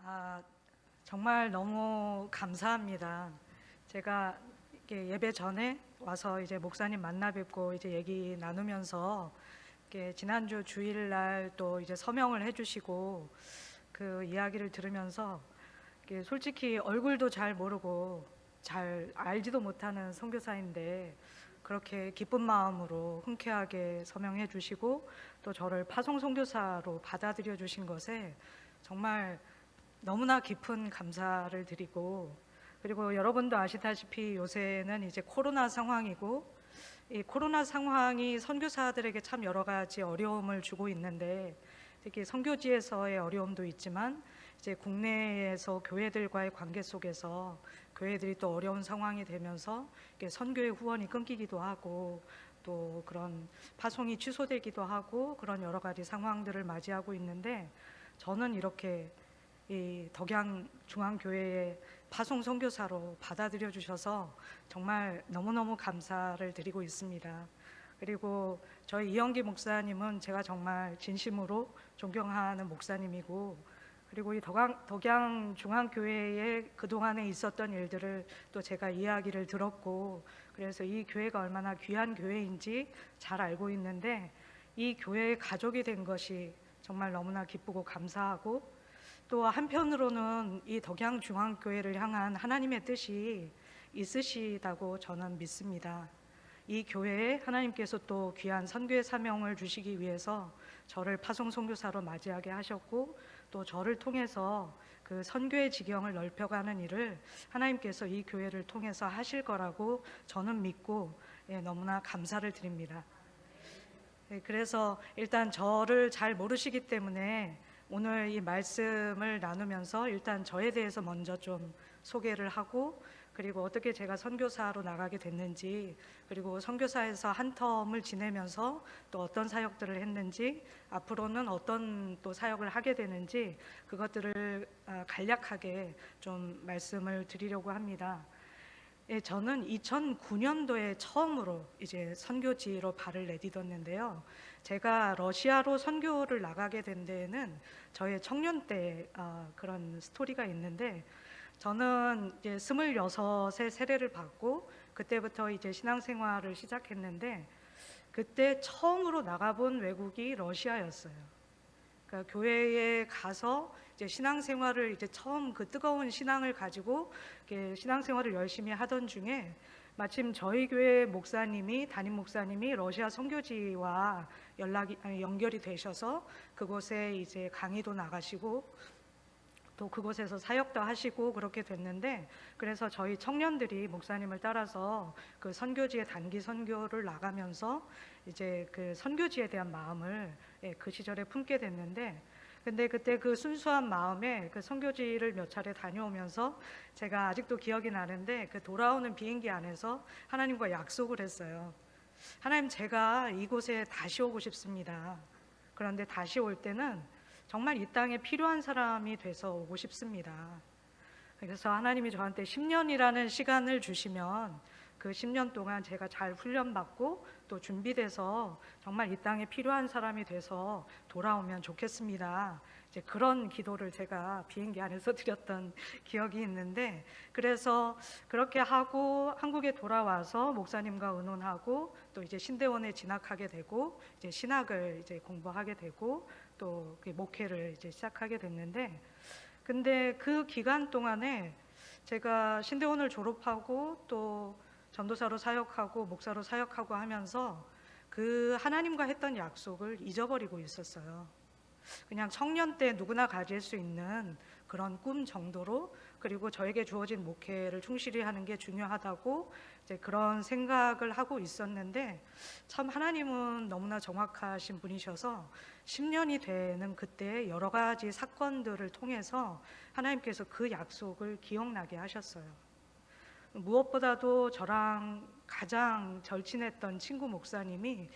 아, 정말 너무 감사합니다. 제가 이렇게 예배 전에 와서 이제 목사님 만나 뵙고 이제 얘기 나누면서 이렇게 지난주 주일날 또 이제 서명을 해주시고 그 이야기를 들으면서 이렇게 솔직히 얼굴도 잘 모르고 잘 알지도 못하는 선교사인데 그렇게 기쁜 마음으로 흔쾌하게 서명해 주시고 또 저를 파송 선교사로 받아들여 주신 것에 정말 너무나 깊은 감사를 드리고, 그리고 여러분도 아시다시피 요새는 이제 코로나 상황이고, 이 코로나 상황이 선교사들에게 참 여러 가지 어려움을 주고 있는데, 특히 선교지에서의 어려움도 있지만 이제 국내에서 교회들과의 관계 속에서 교회들이 또 어려운 상황이 되면서 선교의 후원이 끊기기도 하고 또 그런 파송이 취소되기도 하고 그런 여러 가지 상황들을 맞이하고 있는데, 저는 이렇게 이 덕양 중앙교회의 파송 선교사로 받아들여 주셔서 정말 너무너무 감사를 드리고 있습니다. 그리고 저희 이영기 목사님은 제가 정말 진심으로 존경하는 목사님이고, 그리고 이 덕양 중앙교회에 그동안에 있었던 일들을 또 제가 이야기를 들었고, 그래서 이 교회가 얼마나 귀한 교회인지 잘 알고 있는데, 이 교회의 가족이 된 것이 정말 너무나 기쁘고 감사하고, 또 한편으로는 이 덕양중앙교회를 향한 하나님의 뜻이 있으시다고 저는 믿습니다. 이 교회에 하나님께서 또 귀한 선교의 사명을 주시기 위해서 저를 파송 선교사로 맞이하게 하셨고, 또 저를 통해서 그 선교의 지경을 넓혀가는 일을 하나님께서 이 교회를 통해서 하실 거라고 저는 믿고 너무나 감사를 드립니다. 그래서 일단 저를 잘 모르시기 때문에 오늘 이 말씀을 나누면서 일단 저에 대해서 먼저 좀 소개를 하고, 그리고 어떻게 제가 선교사로 나가게 됐는지, 그리고 선교사에서 한 텀을 지내면서 또 어떤 사역들을 했는지, 앞으로는 어떤 또 사역을 하게 되는지 그것들을 간략하게 좀 말씀을 드리려고 합니다. 저는 2009년도에 처음으로 이제 선교지로 발을 내딛었는데요. 제가 러시아로 선교를 나가게 된 데에는 저의 청년 때 그런 스토리가 있는데, 저는 이제 26의 세례를 받고 그때부터 이제 신앙생활을 시작했는데, 그때 처음으로 나가본 외국이 러시아였어요. 그러니까 교회에 가서 이제 신앙생활을 이제 처음 그 뜨거운 신앙을 가지고 신앙생활을 열심히 하던 중에 마침 저희 교회 목사님이 담임 목사님이 러시아 선교지와 연결이 되셔서 그곳에 이제 강의도 나가시고 또 그곳에서 사역도 하시고 그렇게 됐는데, 그래서 저희 청년들이 목사님을 따라서 그 선교지에 단기 선교를 나가면서 이제 그 선교지에 대한 마음을 그 시절에 품게 됐는데, 근데 그때 그 순수한 마음에 그 선교지를 몇 차례 다녀오면서 제가 아직도 기억이 나는데, 그 돌아오는 비행기 안에서 하나님과 약속을 했어요. 하나님, 제가 이곳에 다시 오고 싶습니다. 그런데 다시 올 때는 정말 이 땅에 필요한 사람이 돼서 오고 싶습니다. 그래서 하나님이 저한테 10년이라는 시간을 주시면 그 10년 동안 제가 잘 훈련받고 또 준비돼서 정말 이 땅에 필요한 사람이 돼서 돌아오면 좋겠습니다. 이제 그런 기도를 제가 비행기 안에서 드렸던 기억이 있는데, 그래서 그렇게 하고 한국에 돌아와서 목사님과 의논하고 또 이제 신대원에 진학하게 되고 이제 신학을 이제 공부하게 되고 또 목회를 이제 시작하게 됐는데, 근데 그 기간 동안에 제가 신대원을 졸업하고 또 전도사로 사역하고 목사로 사역하고 하면서 그 하나님과 했던 약속을 잊어버리고 있었어요. 그냥 청년 때 누구나 가질 수 있는 그런 꿈 정도로, 그리고 저에게 주어진 목회를 충실히 하는 게 중요하다고 이제 그런 생각을 하고 있었는데, 참 하나님은 너무나 정확하신 분이셔서 10년이 되는 그때 여러 가지 사건들을 통해서 하나님께서 그 약속을 기억나게 하셨어요. 무엇보다도 저랑 가장 절친했던 친구 목사님이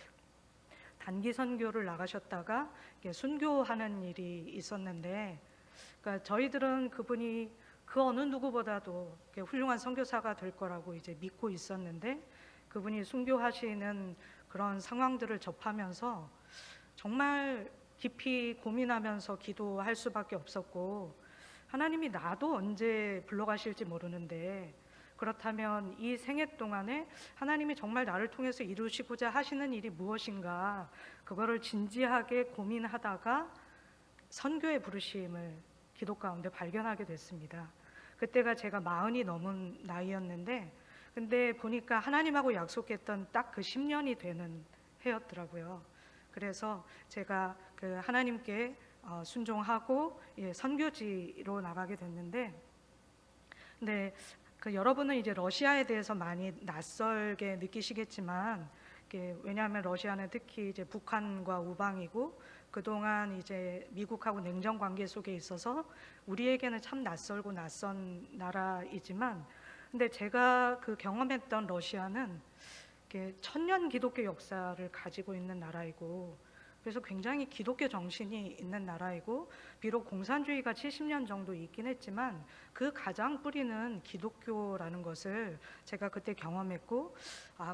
단기 선교를 나가셨다가 순교하는 일이 있었는데, 그러니까 저희들은 그분이 그 어느 누구보다도 훌륭한 선교사가 될 거라고 이제 믿고 있었는데, 그분이 순교하시는 그런 상황들을 접하면서 정말 깊이 고민하면서 기도할 수밖에 없었고, 하나님이 나도 언제 불러가실지 모르는데, 그렇다면 이 생애 동안에 하나님이 정말 나를 통해서 이루시고자 하시는 일이 무엇인가, 그거를 진지하게 고민하다가 선교의 부르심을 기도 가운데 발견하게 됐습니다. 그때가 제가 40이 넘은 나이였는데, 근데 보니까 하나님하고 약속했던 딱 그 10년이 되는 해였더라고요. 그래서 제가 그 하나님께 순종하고 선교지로 나가게 됐는데, 근데 그 여러분은 이제 러시아에 대해서 많이 낯설게 느끼시겠지만, 왜냐하면 러시아는 특히 이제 북한과 우방이고 그동안 이제 미국하고 냉전 관계 속에 있어서 우리에게는 참 낯설고 낯선 나라이지만, 근데 제가 그 경험했던 러시아는 천년 기독교 역사를 가지고 있는 나라이고, 그래서 굉장히 기독교 정신이 있는 나라이고, 비록 공산주의가 70년 정도 있긴 했지만 그 가장 뿌리는 기독교라는 것을 제가 그때 경험했고,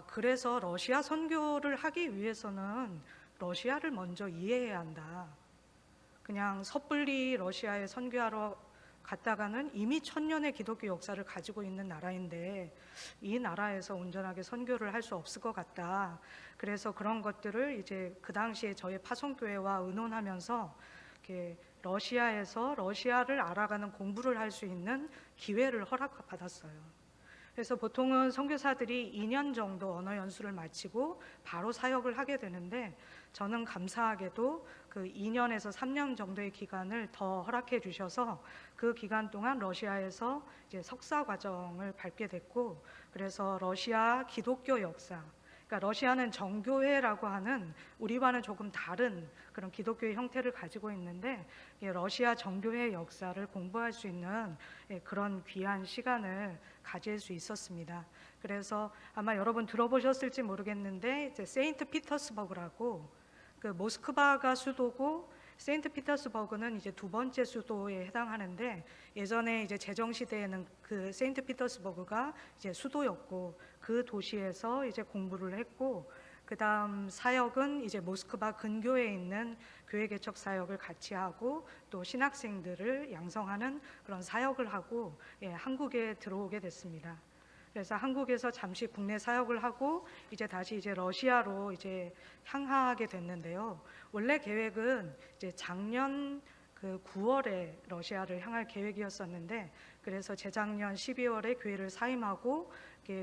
그래서 러시아 선교를 하기 위해서는 러시아를 먼저 이해해야 한다. 그냥 섣불리 러시아에 선교하러 갔다가는 이미 1000년의 기독교 역사를 가지고 있는 나라인데 이 나라에서 온전하게 선교를 할 수 없을 것 같다. 그래서 그런 것들을 이제 그 당시에 저희 파송교회와 의논하면서 이렇게 러시아에서 러시아를 알아가는 공부를 할 수 있는 기회를 허락받았어요. 그래서 보통은 선교사들이 2년 정도 언어 연수를 마치고 바로 사역을 하게 되는데, 저는 감사하게도 그 2년에서 3년 정도의 기간을 더 허락해 주셔서 그 기간 동안 러시아에서 이제 석사 과정을 밟게 됐고, 그래서 러시아 기독교 역사, 그러니까 러시아는 정교회라고 하는 우리와는 조금 다른 그런 기독교의 형태를 가지고 있는데, 러시아 정교회 역사를 공부할 수 있는 그런 귀한 시간을 가질 수 있었습니다. 그래서 아마 여러분 들어보셨을지 모르겠는데, 이제 세인트 피터스버그라고, 그 모스크바가 수도고 세인트 피터스버그는 이제 두 번째 수도에 해당하는데, 예전에 이제 제정 시대에는 그 세인트 피터스버그가 이제 수도였고 그 도시에서 이제 공부를 했고, 그 다음 사역은 이제 모스크바 근교에 있는 교회 개척 사역을 같이 하고 또 신학생들을 양성하는 그런 사역을 하고 한국에 들어오게 됐습니다. 그래서 한국에서 잠시 국내 사역을 하고 이제 다시 이제 러시아로 이제 향하게 됐는데요. 원래 계획은 이제 작년 그 9월에 러시아를 향할 계획이었었는데, 그래서 재작년 12월에 교회를 사임하고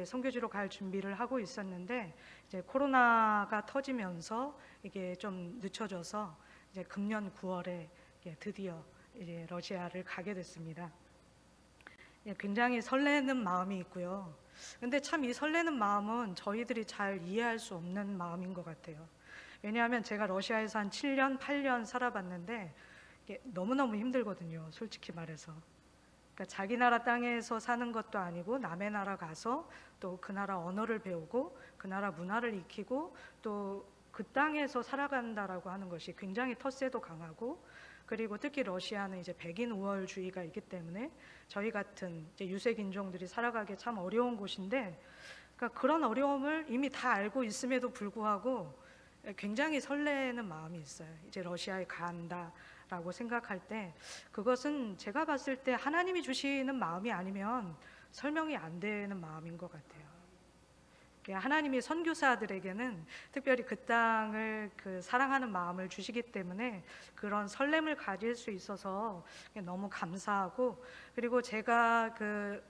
선교지로 갈 준비를 하고 있었는데, 이제 코로나가 터지면서 이게 좀 늦춰져서 이제 금년 9월에 드디어 이제 러시아를 가게 됐습니다. 굉장히 설레는 마음이 있고요. 근데 참 이 설레는 마음은 저희들이 잘 이해할 수 없는 마음인 것 같아요. 왜냐하면 제가 러시아에서 한 7년, 8년 살아봤는데 이게 너무너무 힘들거든요, 솔직히 말해서. 그러니까 자기 나라 땅에서 사는 것도 아니고 남의 나라 가서 또 그 나라 언어를 배우고 그 나라 문화를 익히고 또 그 땅에서 살아간다라고 하는 것이 굉장히 텃세도 강하고, 그리고 특히 러시아는 이제 백인 우월주의가 있기 때문에 저희 같은 이제 유색 인종들이 살아가기 참 어려운 곳인데, 그러니까 그런 어려움을 이미 다 알고 있음에도 불구하고 굉장히 설레는 마음이 있어요. 이제 러시아에 간다라고 생각할 때 그것은 제가 봤을 때 하나님이 주시는 마음이 아니면 설명이 안 되는 마음인 것 같아요. 하나님이 선교사들에게는 특별히 그 땅을 그 사랑하는 마음을 주시기 때문에 그런 설렘을 가질 수 있어서 너무 감사하고, 그리고 제가 그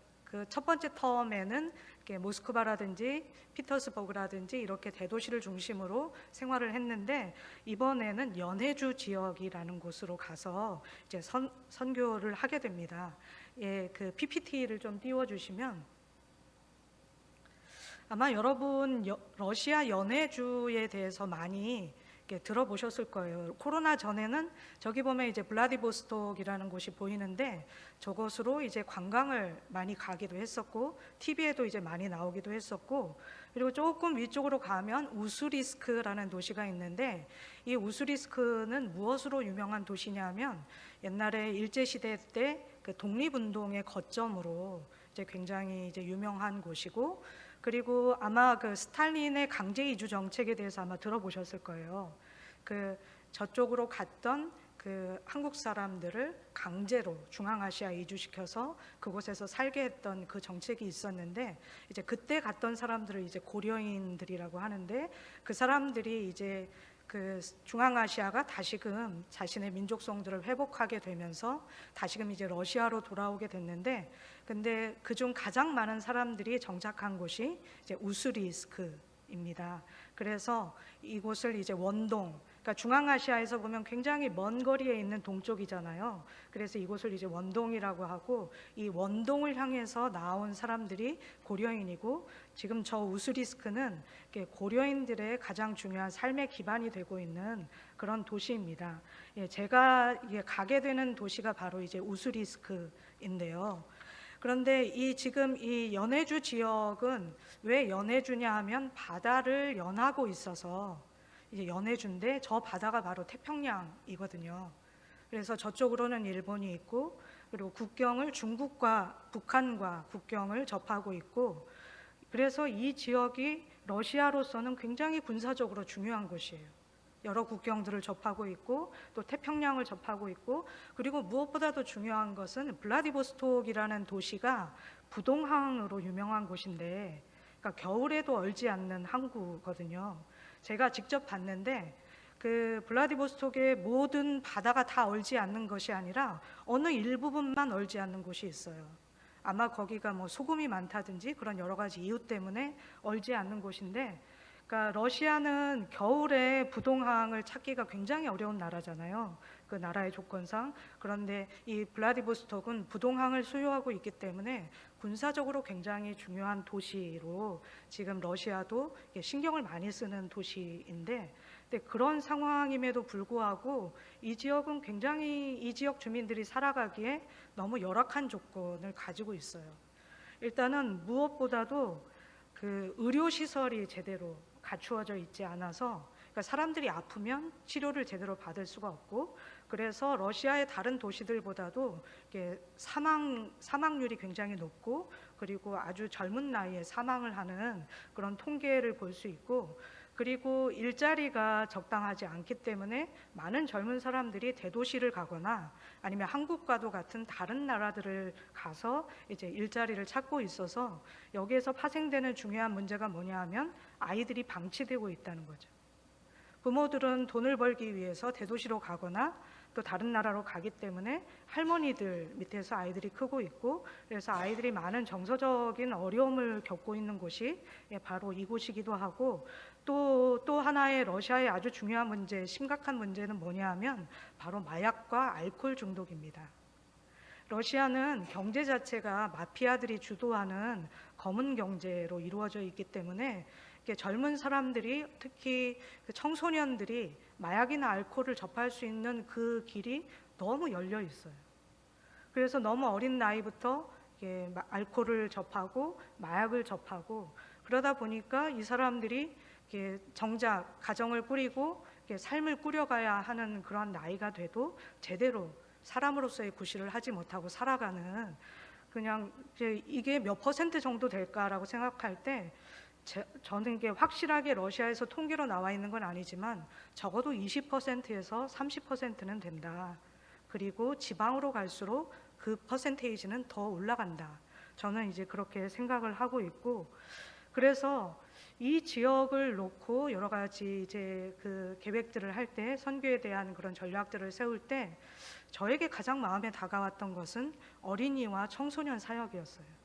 첫 번째 텀에는 모스크바라든지 피터스버그라든지 이렇게 대도시를 중심으로 생활을 했는데, 이번에는 연해주 지역이라는 곳으로 가서 이제 선교를 하게 됩니다. 그 PPT를 좀 띄워주시면, 아마 여러분 러시아 연해주에 대해서 많이 들어보셨을 거예요. 코로나 전에는 저기 보면 이제 블라디보스톡이라는 곳이 보이는데 저곳으로 이제 관광을 많이 가기도 했었고 TV에도 이제 많이 나오기도 했었고, 그리고 조금 위쪽으로 가면 우수리스크라는 도시가 있는데, 이 우수리스크는 무엇으로 유명한 도시냐면 옛날에 일제시대 때 그 독립운동의 거점으로 이제 굉장히 이제 유명한 곳이고, 그리고 아마 그 스탈린의 강제 이주 정책에 대해서 아마 들어보셨을 거예요. 그 저쪽으로 갔던 그 그 한국 사람들을 강제로 중앙아시아 이주시켜서 그곳에서 살게 했던 그 정책이 있었는데, 이제 그때 갔던 사람들을 이제 고려인들이라고 하는데, 그 사람들이 이제 그 중앙아시아가 다시금 자신의 민족성들을 회복하게 되면서 다시금 이제 러시아로 돌아오게 됐는데, 근데 그중 가장 많은 사람들이 정착한 곳이 이제 우스리스크입니다. 그래서 이곳을 이제 원동, 그러니까 중앙아시아에서 보면 굉장히 먼 거리에 있는 동쪽이잖아요. 그래서 이곳을 이제 원동이라고 하고, 이 원동을 향해서 나온 사람들이 고려인이고, 지금 저 우스리스크는 고려인들의 가장 중요한 삶의 기반이 되고 있는 그런 도시입니다. 제가 가게 되는 도시가 바로 이제 우스리스크인데요. 그런데 지금 이 연해주 지역은 왜 연해주냐 하면 바다를 연하고 있어서 이제 연해주인데, 저 바다가 바로 태평양이거든요. 그래서 저쪽으로는 일본이 있고, 그리고 국경을 중국과 북한과 국경을 접하고 있고, 그래서 이 지역이 러시아로서는 굉장히 군사적으로 중요한 곳이에요. 여러 국경들을 접하고 있고 또 태평양을 접하고 있고, 그리고 무엇보다도 중요한 것은 블라디보스톡이라는 도시가 부동항으로 유명한 곳인데, 그러니까 겨울에도 얼지 않는 항구거든요. 제가 직접 봤는데 그 블라디보스톡의 모든 바다가 다 얼지 않는 것이 아니라 어느 일부분만 얼지 않는 곳이 있어요. 아마 거기가 뭐 소금이 많다든지 그런 여러 가지 이유 때문에 얼지 않는 곳인데, 그러니까 러시아는 겨울에 부동항을 찾기가 굉장히 어려운 나라잖아요. 그 나라의 조건상. 그런데 이 블라디보스톡은 부동항을 소유하고 있기 때문에 군사적으로 굉장히 중요한 도시로 지금 러시아도 신경을 많이 쓰는 도시인데, 근데 그런 상황임에도 불구하고 이 지역은 굉장히 이 지역 주민들이 살아가기에 너무 열악한 조건을 가지고 있어요. 일단은 무엇보다도 그 의료시설이 제대로 갖추어져 있지 않아서, 그러니까 사람들이 아프면 치료를 제대로 받을 수가 없고, 그래서 러시아의 다른 도시들보다도 사망률이 굉장히 높고, 그리고 아주 젊은 나이에 사망을 하는 그런 통계를 볼 수 있고, 그리고 일자리가 적당하지 않기 때문에 많은 젊은 사람들이 대도시를 가거나 아니면 한국과도 같은 다른 나라들을 가서 이제 일자리를 찾고 있어서, 여기에서 파생되는 중요한 문제가 뭐냐 하면 아이들이 방치되고 있다는 거죠. 부모들은 돈을 벌기 위해서 대도시로 가거나 또 다른 나라로 가기 때문에 할머니들 밑에서 아이들이 크고 있고, 그래서 아이들이 많은 정서적인 어려움을 겪고 있는 곳이 바로 이곳이기도 하고, 또 하나의 러시아의 아주 중요한 문제, 심각한 문제는 뭐냐 하면 바로 마약과 알코올 중독입니다. 러시아는 경제 자체가 마피아들이 주도하는 검은 경제로 이루어져 있기 때문에 젊은 사람들이, 특히 청소년들이 마약이나 알코올을 접할 수 있는 그 길이 너무 열려 있어요. 그래서 너무 어린 나이부터 알코올을 접하고 마약을 접하고, 그러다 보니까 이 사람들이 정작 가정을 꾸리고 삶을 꾸려가야 하는 그런 나이가 돼도 제대로 사람으로서의 구실을 하지 못하고 살아가는, 그냥 이게 몇 퍼센트 정도 될까라고 생각할 때 저는 이게 확실하게 러시아에서 통계로 나와 있는 건 아니지만 적어도 20%에서 30%는 된다. 그리고 지방으로 갈수록 그 퍼센테이지는 더 올라간다. 저는 이제 그렇게 생각을 하고 있고, 그래서 이 지역을 놓고 여러 가지 이제 그 계획들을 할 때, 선교에 대한 그런 전략들을 세울 때 저에게 가장 마음에 다가왔던 것은 어린이와 청소년 사역이었어요.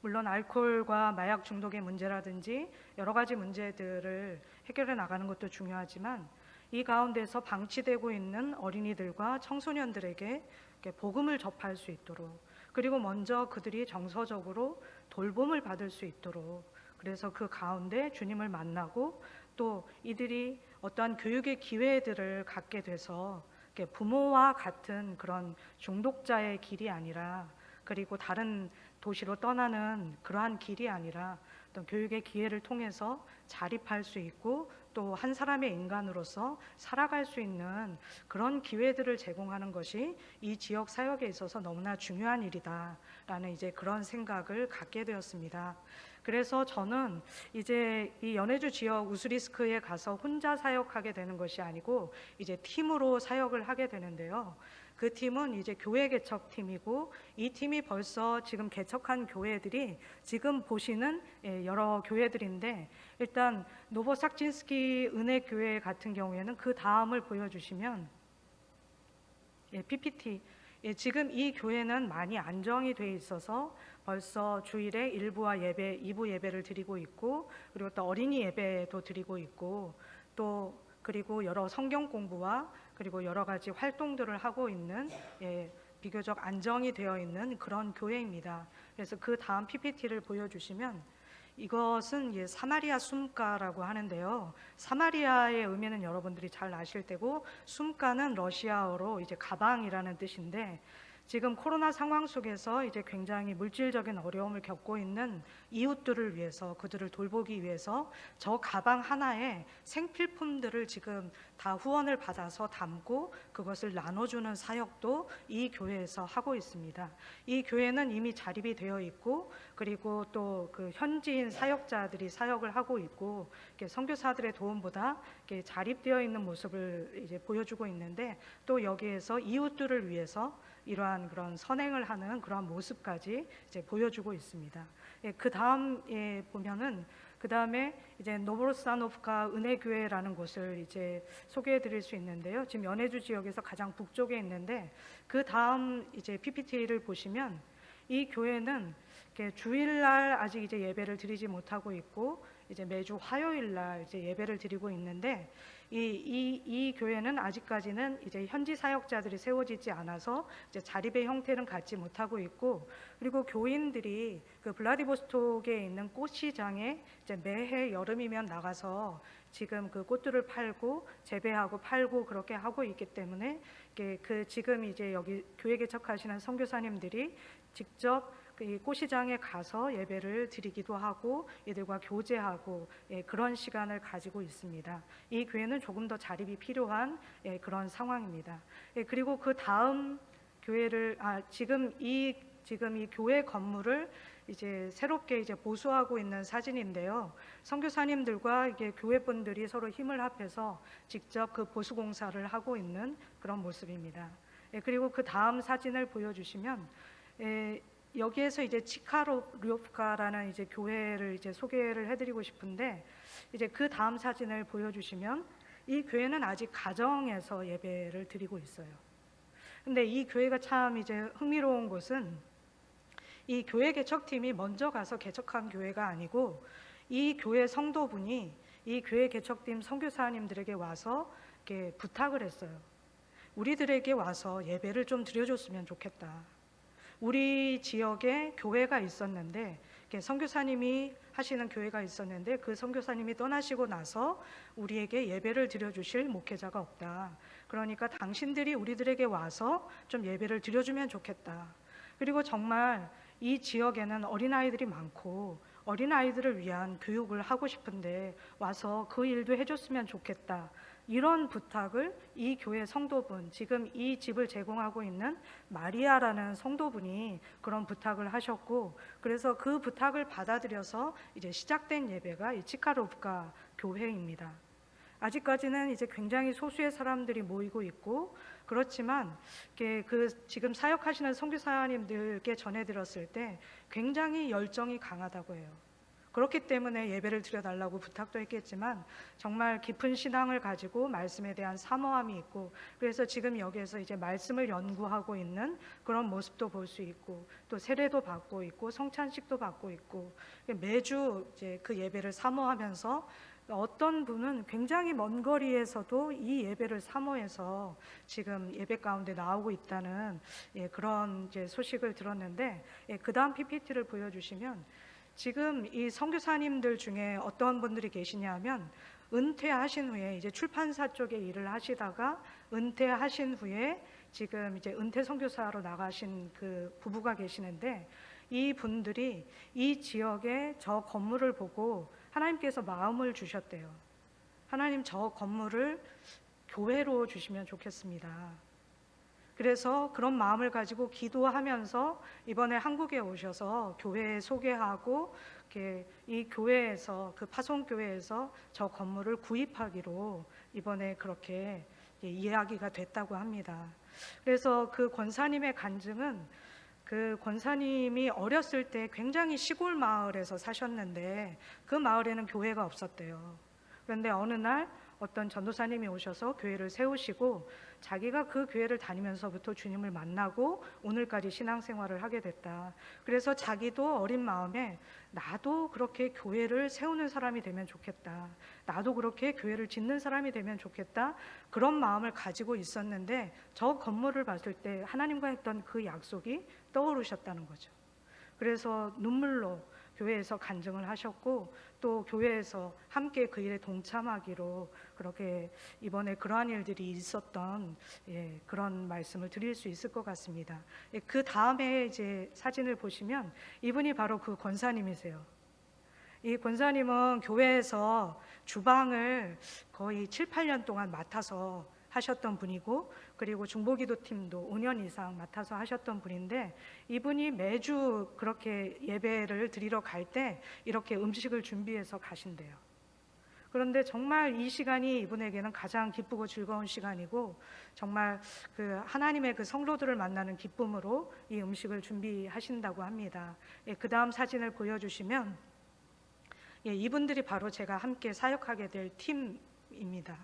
물론 알코올과 마약 중독의 문제라든지 여러 가지 문제들을 해결해 나가는 것도 중요하지만, 이 가운데서 방치되고 있는 어린이들과 청소년들에게 복음을 접할 수 있도록, 그리고 먼저 그들이 정서적으로 돌봄을 받을 수 있도록, 그래서 그 가운데 주님을 만나고 또 이들이 어떠한 교육의 기회들을 갖게 돼서 부모와 같은 그런 중독자의 길이 아니라, 그리고 다른 도시로 떠나는 그러한 길이 아니라 어떤 교육의 기회를 통해서 자립할 수 있고 또 한 사람의 인간으로서 살아갈 수 있는 그런 기회들을 제공하는 것이 이 지역 사역에 있어서 너무나 중요한 일이다라는 이제 그런 생각을 갖게 되었습니다. 그래서 저는 이제 이 연해주 지역 우스리스크에 가서 혼자 사역하게 되는 것이 아니고 이제 팀으로 사역을 하게 되는데요. 그 팀은 이제 교회 개척팀이고, 이 팀이 벌써 지금 개척한 교회들이 지금 보시는 여러 교회들인데, 일단 노보삭진스키 은혜교회 같은 경우에는 그 다음을 보여주시면 PPT, 지금 이 교회는 많이 안정이 돼 있어서 벌써 주일에 1부와 예배, 2부 예배를 드리고 있고, 그리고 또 어린이 예배도 드리고 있고, 또 그리고 여러 성경 공부와 그리고 여러 가지 활동들을 하고 있는, 비교적 안정이 되어 있는 그런 교회입니다. 그래서 그 다음 PPT를 보여주시면, 이것은 사마리아 숨가라고 하는데요. 사마리아의 의미는 여러분들이 잘 아실 테고, 숨가는 러시아어로 이제 가방이라는 뜻인데, 지금 코로나 상황 속에서 이제 굉장히 물질적인 어려움을 겪고 있는 이웃들을 위해서, 그들을 돌보기 위해서 저 가방 하나에 생필품들을 지금 다 후원을 받아서 담고 그것을 나눠주는 사역도 이 교회에서 하고 있습니다. 이 교회는 이미 자립이 되어 있고, 그리고 또 그 현지인 사역자들이 사역을 하고 있고, 선교사들의 도움보다 자립되어 있는 모습을 이제 보여주고 있는데, 또 여기에서 이웃들을 위해서 이러한 그런 선행을 하는 그런 모습까지 이제 보여주고 있습니다. 그 다음에 보면은, 그 다음에 이제 노브로사노프카 은혜교회라는 곳을 이제 소개해드릴 수 있는데요. 지금 연해주 지역에서 가장 북쪽에 있는데, 그 다음 이제 PPT를 보시면 이 교회는 주일날 아직 이제 예배를 드리지 못하고 있고, 이제 매주 화요일날 이제 예배를 드리고 있는데, 이 교회는 아직까지는 이제 현지 사역자들이 세워지지 않아서 이제 자립의 형태는 갖지 못하고 있고, 그리고 교인들이 그 블라디보스톡에 있는 꽃시장에 이제 매해 여름이면 나가서 지금 그 꽃들을 팔고 재배하고 팔고 그렇게 하고 있기 때문에, 그 지금 이제 여기 교회 개척하시는 선교사님들이 직접 이 꽃시장에 가서 예배를 드리기도 하고 이들과 교제하고 그런 시간을 가지고 있습니다. 이 교회는 조금 더 자립이 필요한 그런 상황입니다. 그리고 그 다음 교회를 지금 이 교회 건물을 이제 새롭게 이제 보수하고 있는 사진인데요. 선교사님들과 이게 교회 분들이 서로 힘을 합해서 직접 그 보수 공사를 하고 있는 그런 모습입니다. 그리고 그 다음 사진을 보여주시면, 여기에서 이제 치카로리오프카라는 이제 교회를 이제 소개를 해드리고 싶은데, 이제 그 다음 사진을 보여주시면 이 교회는 아직 가정에서 예배를 드리고 있어요. 근데 이 교회가 참 이제 흥미로운 것은, 이 교회 개척팀이 먼저 가서 개척한 교회가 아니고, 이 교회 성도분이 이 교회 개척팀 선교사님들에게 와서 이렇게 부탁을 했어요. 우리들에게 와서 예배를 좀 드려줬으면 좋겠다. 우리 지역에 교회가 있었는데, 선교사님이 하시는 교회가 있었는데 그 선교사님이 떠나시고 나서 우리에게 예배를 드려주실 목회자가 없다. 그러니까 당신들이 우리들에게 와서 좀 예배를 드려주면 좋겠다. 그리고 정말 이 지역에는 어린아이들이 많고 어린아이들을 위한 교육을 하고 싶은데 와서 그 일도 해줬으면 좋겠다. 이런 부탁을 이 교회 성도분, 지금 이 집을 제공하고 있는 마리아라는 성도분이 그런 부탁을 하셨고, 그래서 그 부탁을 받아들여서 이제 시작된 예배가 이 치카로프카 교회입니다. 아직까지는 이제 굉장히 소수의 사람들이 모이고 있고, 그렇지만 그 지금 사역하시는 선교사님들께 전해드렸을 때 굉장히 열정이 강하다고 해요. 그렇기 때문에 예배를 드려달라고 부탁도 했겠지만 정말 깊은 신앙을 가지고 말씀에 대한 사모함이 있고, 그래서 지금 여기에서 이제 말씀을 연구하고 있는 그런 모습도 볼 수 있고, 또 세례도 받고 있고 성찬식도 받고 있고, 매주 이제 그 예배를 사모하면서, 어떤 분은 굉장히 먼 거리에서도 이 예배를 사모해서 지금 예배 가운데 나오고 있다는 그런 이제 소식을 들었는데, 그 다음 PPT를 보여주시면, 지금 이 선교사님들 중에 어떤 분들이 계시냐면, 은퇴하신 후에 이제 출판사 쪽에 일을 하시다가 은퇴하신 후에 지금 이제 은퇴 선교사로 나가신 그 부부가 계시는데, 이 분들이 이 지역의 저 건물을 보고 하나님께서 마음을 주셨대요. 하나님, 저 건물을 교회로 주시면 좋겠습니다. 그래서 그런 마음을 가지고 기도하면서 이번에 한국에 오셔서 교회 소개하고 이렇게 이 교회에서 그 파송 교회에서 저 건물을 구입하기로 이번에 그렇게 이야기가 됐다고 합니다. 그래서 그 권사님의 간증은 그 권사님이 어렸을 때 굉장히 시골 마을에서 사셨는데 그 마을에는 교회가 없었대요. 그런데 어느 날 어떤 전도사님이 오셔서 교회를 세우시고 자기가 그 교회를 다니면서부터 주님을 만나고 오늘까지 신앙생활을 하게 됐다. 그래서 자기도 어린 마음에 나도 그렇게 교회를 세우는 사람이 되면 좋겠다. 나도 그렇게 교회를 짓는 사람이 되면 좋겠다. 그런 마음을 가지고 있었는데 저 건물을 봤을 때 하나님과 했던 그 약속이 떠오르셨다는 거죠. 그래서 눈물로 교회에서 간증을 하셨고 또 교회에서 함께 그 일에 동참하기로 그렇게 이번에 그러한 일들이 있었던 그런 말씀을 드릴 수 있을 것 같습니다. 그 다음에 이제 사진을 보시면 이분이 바로 그 권사님이세요. 이 권사님은 교회에서 주방을 거의 7, 8년 동안 맡아서 하셨던 분이고 그리고 중보기도팀도 5년 이상 맡아서 하셨던 분인데 이분이 매주 그렇게 예배를 드리러 갈 때 이렇게 음식을 준비해서 가신대요. 그런데 정말 이 시간이 이분에게는 가장 기쁘고 즐거운 시간이고 정말 그 하나님의 그 성도들을 만나는 기쁨으로 이 음식을 준비하신다고 합니다. 그 다음 사진을 보여주시면 이분들이 바로 제가 함께 사역하게 될 팀입니다.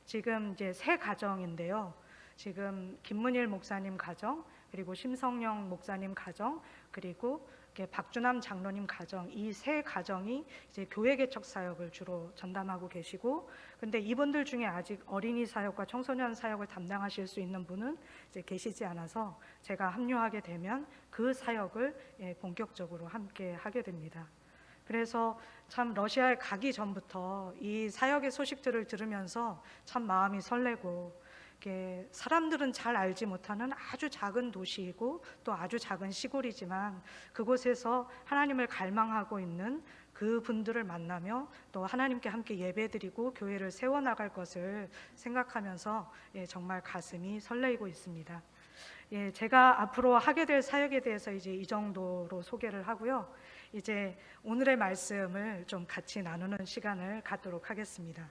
지금 이제 세 가정인데요. 지금 김문일 목사님 가정, 그리고 심성영 목사님 가정, 그리고 박주남 장로님 가정, 이 세 가정이 이제 교회 개척 사역을 주로 전담하고 계시고, 근데 이분들 중에 아직 어린이 사역과 청소년 사역을 담당하실 수 있는 분은 이제 계시지 않아서 제가 합류하게 되면 그 사역을 본격적으로 함께 하게 됩니다. 그래서 참 러시아에 가기 전부터 이 사역의 소식들을 들으면서 참 마음이 설레고 사람들은 잘 알지 못하는 아주 작은 도시이고 또 아주 작은 시골이지만 그곳에서 하나님을 갈망하고 있는 그 분들을 만나며 또 하나님께 함께 예배드리고 교회를 세워나갈 것을 생각하면서 정말 가슴이 설레이고 있습니다. 제가 앞으로 하게 될 사역에 대해서 이제 이 정도로 소개를 하고요. 이제 오늘의 말씀을 좀 같이 나누는 시간을 갖도록 하겠습니다.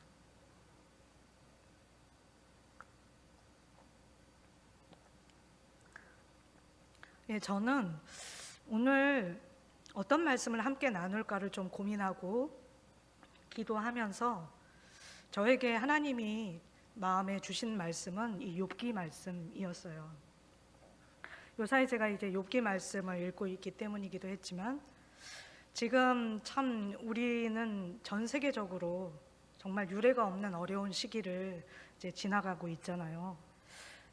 저는 오늘 어떤 말씀을 함께 나눌까를 좀 고민하고 기도하면서 저에게 하나님이 마음에 주신 말씀은 이 욥기 말씀이었어요. 요사이 제가 이제 욥기 말씀을 읽고 있기 때문이기도 했지만 지금 참 우리는 전 세계적으로 정말 유례가 없는 어려운 시기를 이제 지나가고 있잖아요.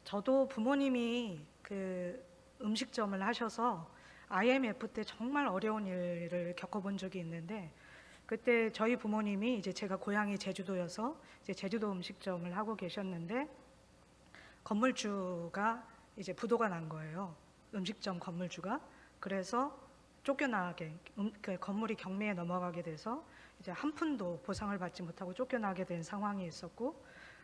저도 부모님이 그 음식점을 하셔서 IMF 때 정말 어려운 일을 겪어본 적이 있는데 그때 저희 부모님이 이제 제가 고향이 제주도여서 이제 제주도 음식점을 하고 계셨는데 건물주가 이제 부도가 난 거예요. 음식점 건물주가. 그래서 쫓겨나게 그 건물이 경매에 넘어가게 돼서 이제 한 푼도 보상을 받지 못하고 쫓겨나게 된 상황이 있었고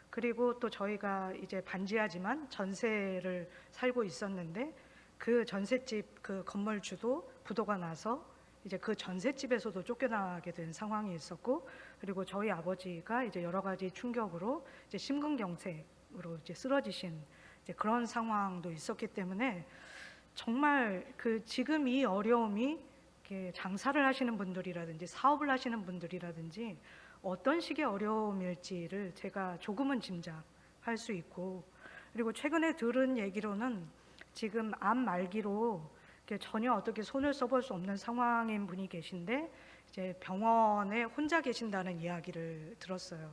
그리고 또 저희가 이제 반지하지만 전세를 살고 있었는데 그 전셋집 그 건물주도 부도가 나서 이제 그 전셋집에서도 쫓겨나게 된 상황이 있었고 그리고 저희 아버지가 이제 여러 가지 충격으로 이제 심근경색으로 이제 쓰러지신 이제 그런 상황도 있었기 때문에 정말 그 지금 이 어려움이 장사를 하시는 분들이라든지 사업을 하시는 분들이라든지 어떤 식의 어려움일지를 제가 조금은 짐작할 수 있고 그리고 최근에 들은 얘기로는 지금 암 말기로 전혀 어떻게 손을 써볼 수 없는 상황인 분이 계신데 이제 병원에 혼자 계신다는 이야기를 들었어요.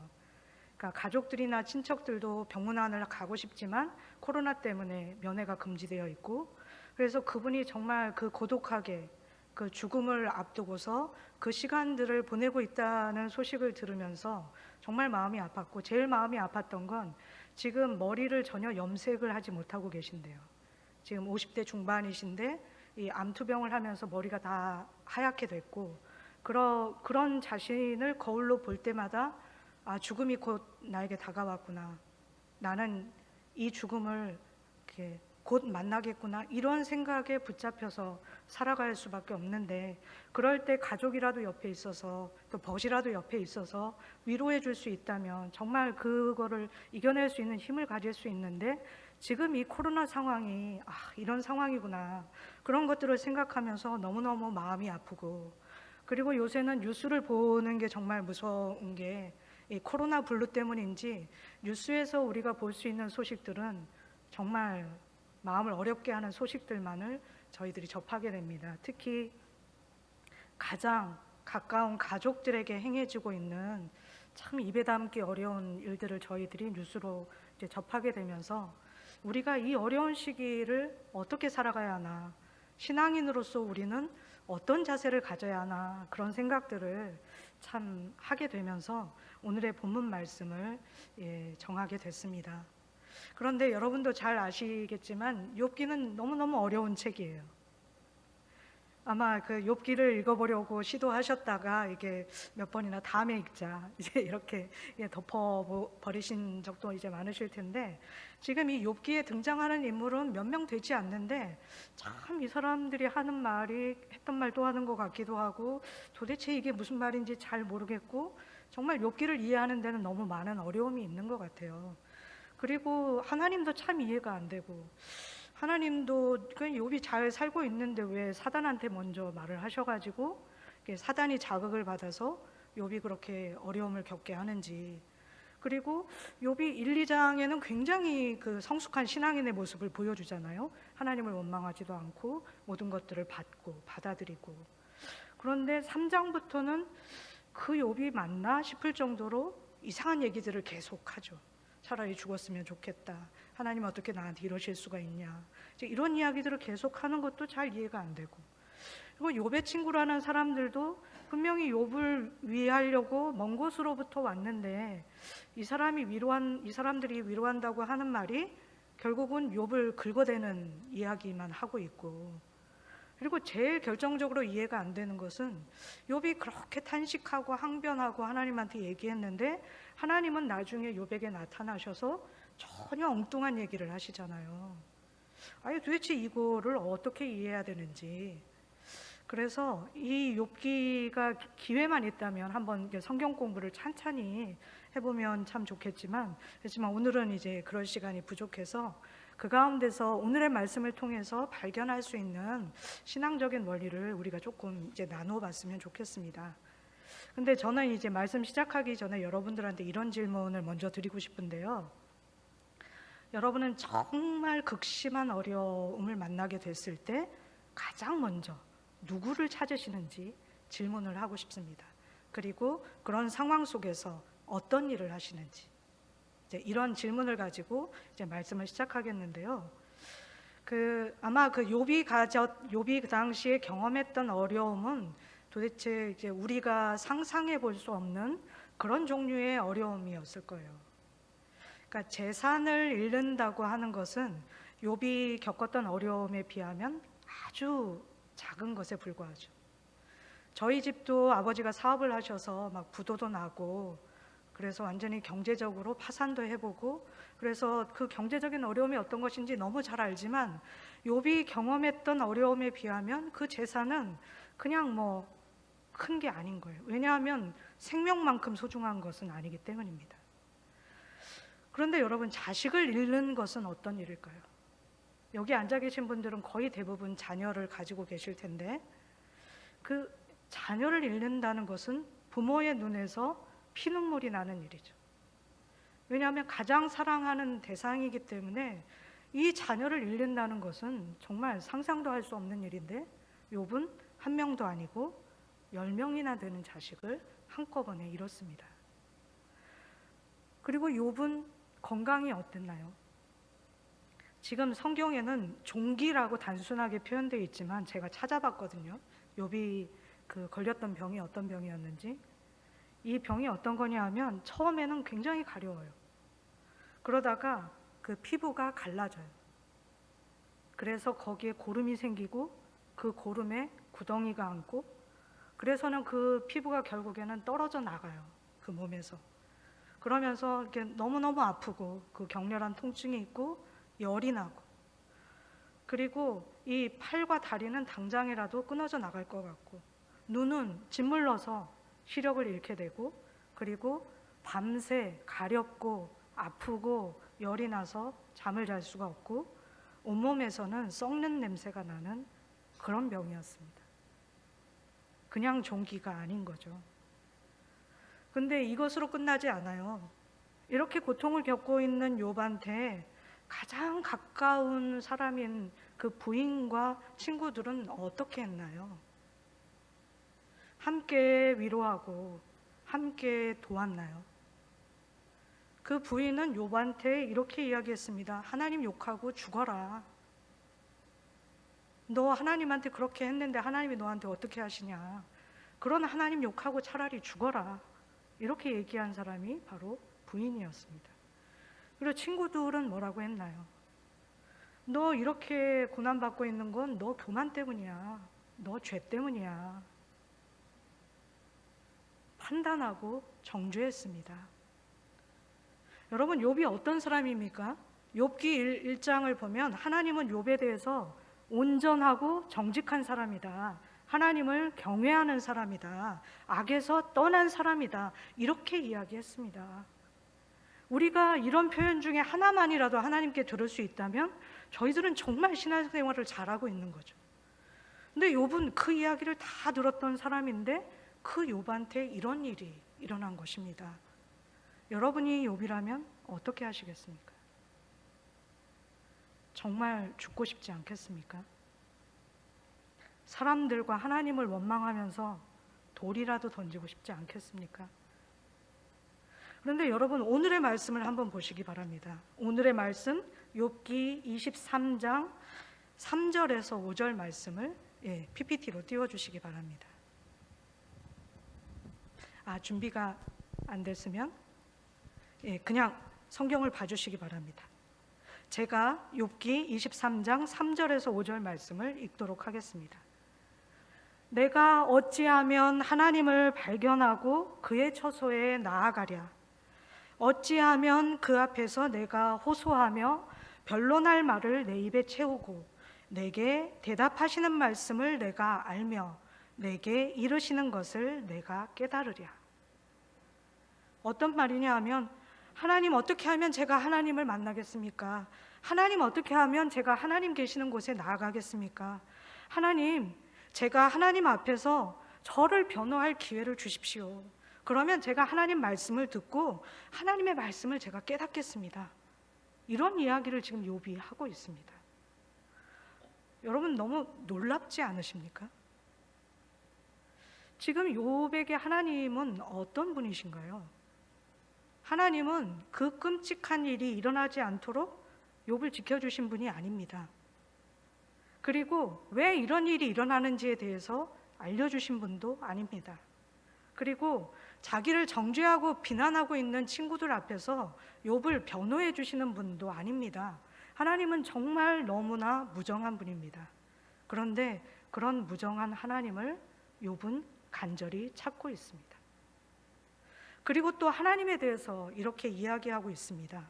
그러니까 가족들이나 친척들도 병문안을 가고 싶지만 코로나 때문에 면회가 금지되어 있고 그래서 그분이 정말 그 고독하게 그 죽음을 앞두고서 그 시간들을 보내고 있다는 소식을 들으면서 정말 마음이 아팠고 제일 마음이 아팠던 건 지금 머리를 전혀 염색을 하지 못하고 계신데요. 지금 50대 중반이신데 이 암투병을 하면서 머리가 다 하얗게 됐고 그런 자신을 거울로 볼 때마다 아 죽음이 곧 나에게 다가왔구나. 나는 이 죽음을 이렇게 곧 만나겠구나 이런 생각에 붙잡혀서 살아갈 수밖에 없는데, 그럴 때 가족이라도 옆에 있어서 또 벗이라도 옆에 있어서 위로해 줄 수 있다면 정말 그거를 이겨낼 수 있는 힘을 가질 수 있는데, 지금 이 코로나 상황이 이런 상황이구나 그런 것들을 생각하면서 너무너무 마음이 아프고, 그리고 요새는 뉴스를 보는 게 정말 무서운 게 이 코로나 블루 때문인지 뉴스에서 우리가 볼 수 있는 소식들은 정말 마음을 어렵게 하는 소식들만을 저희들이 접하게 됩니다. 특히 가장 가까운 가족들에게 행해지고 있는 참 입에 담기 어려운 일들을 저희들이 뉴스로 이제 접하게 되면서, 우리가 이 어려운 시기를 어떻게 살아가야 하나, 신앙인으로서 우리는 어떤 자세를 가져야 하나, 그런 생각들을 참 하게 되면서 오늘의 본문 말씀을 정하게 됐습니다. 그런데 여러분도 잘 아시겠지만 욥기는 너무너무 어려운 책이에요. 아마 그 욥기를 읽어보려고 시도하셨다가 이게 몇 번이나 다음에 읽자 이제 이렇게 덮어 버리신 적도 이제 많으실 텐데, 지금 이 욥기에 등장하는 인물은 몇 명 되지 않는데 참 이 사람들이 하는 말이 했던 말도 하는 것 같기도 하고, 도대체 이게 무슨 말인지 잘 모르겠고, 정말 욥기를 이해하는 데는 너무 많은 어려움이 있는 것 같아요. 그리고 하나님도 참 이해가 안 되고, 하나님도 그냥 욥이 잘 살고 있는데 왜 사단한테 먼저 말을 하셔가지고 사단이 자극을 받아서 욥이 그렇게 어려움을 겪게 하는지. 그리고 욥이 1, 2장에는 굉장히 그 성숙한 신앙인의 모습을 보여주잖아요. 하나님을 원망하지도 않고 모든 것들을 받고 받아들이고. 그런데 3장부터는 그 욥이 맞나 싶을 정도로 이상한 얘기들을 계속하죠. 차라리 죽었으면 좋겠다. 하나님 어떻게 나한테 이러실 수가 있냐. 이런 이야기들을 계속하는 것도 잘 이해가 안 되고, 그리고 욥의 친구라는 사람들도 분명히 욥을 위하려고 먼 곳으로부터 왔는데, 이 사람들이 위로한다고 하는 말이 결국은 욥을 긁어대는 이야기만 하고 있고, 그리고 제일 결정적으로 이해가 안 되는 것은 욥이 그렇게 탄식하고 항변하고 하나님한테 얘기했는데, 하나님은 나중에 욥에게 나타나셔서 전혀 엉뚱한 얘기를 하시잖아요. 아니 도대체 이거를 어떻게 이해해야 되는지. 그래서 이 욥기가 기회만 있다면 한번 성경 공부를 찬찬히 해보면 참 좋겠지만, 하지만 오늘은 이제 그럴 시간이 부족해서 그 가운데서 오늘의 말씀을 통해서 발견할 수 있는 신앙적인 원리를 우리가 조금 이제 나누어 봤으면 좋겠습니다. 근데 저는 이제 말씀 시작하기 전에 여러분들한테 이런 질문을 먼저 드리고 싶은데요. 여러분은 정말 극심한 어려움을 만나게 됐을 때 가장 먼저 누구를 찾으시는지 질문을 하고 싶습니다. 그리고 그런 상황 속에서 어떤 일을 하시는지, 이제 이런 질문을 가지고 이제 말씀을 시작하겠는데요. 아마 욥이 그 당시에 경험했던 어려움은 도대체 이제 우리가 상상해 볼 수 없는 그런 종류의 어려움이었을 거예요. 그러니까 재산을 잃는다고 하는 것은 욥이 겪었던 어려움에 비하면 아주 작은 것에 불과하죠. 저희 집도 아버지가 사업을 하셔서 막 부도도 나고, 그래서 완전히 경제적으로 파산도 해보고, 그래서 그 경제적인 어려움이 어떤 것인지 너무 잘 알지만 욥이 경험했던 어려움에 비하면 그 재산은 그냥 뭐 큰 게 아닌 거예요. 왜냐하면 생명만큼 소중한 것은 아니기 때문입니다. 그런데 여러분, 자식을 잃는 것은 어떤 일일까요? 여기 앉아 계신 분들은 거의 대부분 자녀를 가지고 계실 텐데, 그 자녀를 잃는다는 것은 부모의 눈에서 피눈물이 나는 일이죠. 왜냐하면 가장 사랑하는 대상이기 때문에 이 자녀를 잃는다는 것은 정말 상상도 할 수 없는 일인데, 욥은 한 명도 아니고 10명이나 되는 자식을 한꺼번에 잃었습니다. 그리고 욥은 건강이 어땠나요? 지금 성경에는 종기라고 단순하게 표현되어 있지만 제가 찾아봤거든요. 욥이 걸렸던 병이 어떤 병이었는지. 이 병이 어떤 거냐 하면 처음에는 굉장히 가려워요. 그러다가 그 피부가 갈라져요. 그래서 거기에 고름이 생기고 그 고름에 구덩이가 앉고, 그래서는 그 피부가 결국에는 떨어져 나가요. 그 몸에서. 그러면서 이렇게 너무너무 아프고 그 격렬한 통증이 있고 열이 나고, 그리고 이 팔과 다리는 당장이라도 끊어져 나갈 것 같고, 눈은 짓물러서 시력을 잃게 되고, 그리고 밤새 가렵고 아프고 열이 나서 잠을 잘 수가 없고, 온몸에서는 썩는 냄새가 나는 그런 병이었습니다. 그냥 종기가 아닌 거죠. 근데 이것으로 끝나지 않아요. 이렇게 고통을 겪고 있는 욥한테 가장 가까운 사람인 그 부인과 친구들은 어떻게 했나요? 함께 위로하고 함께 도왔나요? 그 부인은 욥한테 이렇게 이야기했습니다. 하나님 욕하고 죽어라. 너 하나님한테 그렇게 했는데 하나님이 너한테 어떻게 하시냐. 그런 하나님 욕하고 차라리 죽어라. 이렇게 얘기한 사람이 바로 부인이었습니다. 그리고 친구들은 뭐라고 했나요? 너 이렇게 고난받고 있는 건 너 교만 때문이야. 너 죄 때문이야. 판단하고 정죄했습니다. 여러분, 욥이 어떤 사람입니까? 욥기 1장을 보면 하나님은 욥에 대해서 온전하고 정직한 사람이다. 하나님을 경외하는 사람이다. 악에서 떠난 사람이다. 이렇게 이야기했습니다. 우리가 이런 표현 중에 하나만이라도 하나님께 들을 수 있다면 저희들은 정말 신앙생활을 잘하고 있는 거죠. 근데 욥은 그 이야기를 다 들었던 사람인데 그 욥한테 이런 일이 일어난 것입니다. 여러분이 욥이라면 어떻게 하시겠습니까? 정말 죽고 싶지 않겠습니까? 사람들과 하나님을 원망하면서 돌이라도 던지고 싶지 않겠습니까? 그런데 여러분, 오늘의 말씀을 한번 보시기 바랍니다. 오늘의 말씀 욥기 23장 3절에서 5절 말씀을 PPT로 띄워주시기 바랍니다. 준비가 안 됐으면 그냥 성경을 봐주시기 바랍니다. 제가 욥기 23장 3절에서 5절 말씀을 읽도록 하겠습니다. 내가 어찌하면 하나님을 발견하고 그의 처소에 나아가랴. 어찌하면 그 앞에서 내가 호소하며 변론할 말을 내 입에 채우고 내게 대답하시는 말씀을 내가 알며 내게 이르시는 것을 내가 깨달으랴. 어떤 말이냐 하면, 하나님 어떻게 하면 제가 하나님을 만나겠습니까? 하나님 어떻게 하면 제가 하나님 계시는 곳에 나아가겠습니까? 하나님, 제가 하나님 앞에서 저를 변호할 기회를 주십시오. 그러면 제가 하나님 말씀을 듣고 하나님의 말씀을 제가 깨닫겠습니다. 이런 이야기를 지금 욥이 하고 있습니다. 여러분, 너무 놀랍지 않으십니까? 지금 욥에게 하나님은 어떤 분이신가요? 하나님은 그 끔찍한 일이 일어나지 않도록 욥을 지켜주신 분이 아닙니다. 그리고 왜 이런 일이 일어나는지에 대해서 알려주신 분도 아닙니다. 그리고 자기를 정죄하고 비난하고 있는 친구들 앞에서 욥을 변호해 주시는 분도 아닙니다. 하나님은 정말 너무나 무정한 분입니다. 그런데 그런 무정한 하나님을 욥은 간절히 찾고 있습니다. 그리고 또 하나님에 대해서 이렇게 이야기하고 있습니다.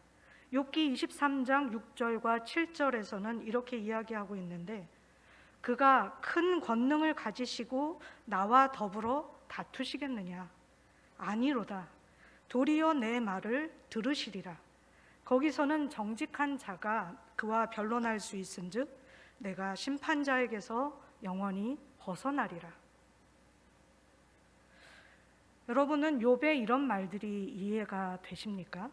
욥기 23장 6절과 7절에서는 이렇게 이야기하고 있는데, 그가 큰 권능을 가지시고 나와 더불어 다투시겠느냐? 아니로다. 도리어 내 말을 들으시리라. 거기서는 정직한 자가 그와 변론할 수 있은즉 내가 심판자에게서 영원히 벗어나리라. 여러분은 욥의 이런 말들이 이해가 되십니까?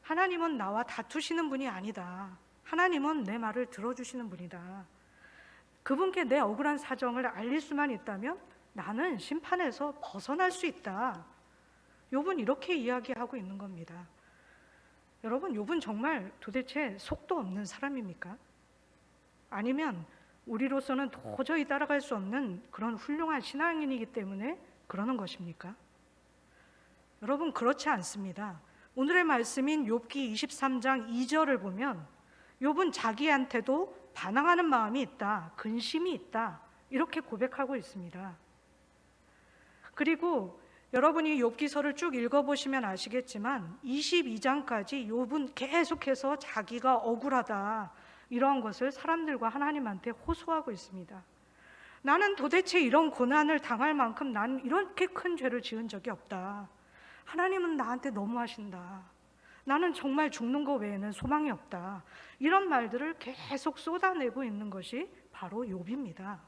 하나님은 나와 다투시는 분이 아니다. 하나님은 내 말을 들어주시는 분이다. 그분께 내 억울한 사정을 알릴 수만 있다면 나는 심판에서 벗어날 수 있다. 욥은 이렇게 이야기하고 있는 겁니다. 여러분, 욥은 정말 도대체 속도 없는 사람입니까? 아니면 우리로서는 도저히 따라갈 수 없는 그런 훌륭한 신앙인이기 때문에 그러는 것입니까? 여러분, 그렇지 않습니다. 오늘의 말씀인 욥기 23장 2절을 보면 욥은 자기한테도 반항하는 마음이 있다, 근심이 있다, 이렇게 고백하고 있습니다. 그리고 여러분이 욥기서를 쭉 읽어보시면 아시겠지만 22장까지 욥은 계속해서 자기가 억울하다, 이러한 것을 사람들과 하나님한테 호소하고 있습니다. 나는 도대체 이런 고난을 당할 만큼 난 이렇게 큰 죄를 지은 적이 없다. 하나님은 나한테 너무하신다. 나는 정말 죽는 것 외에는 소망이 없다. 이런 말들을 계속 쏟아내고 있는 것이 바로 욥입니다.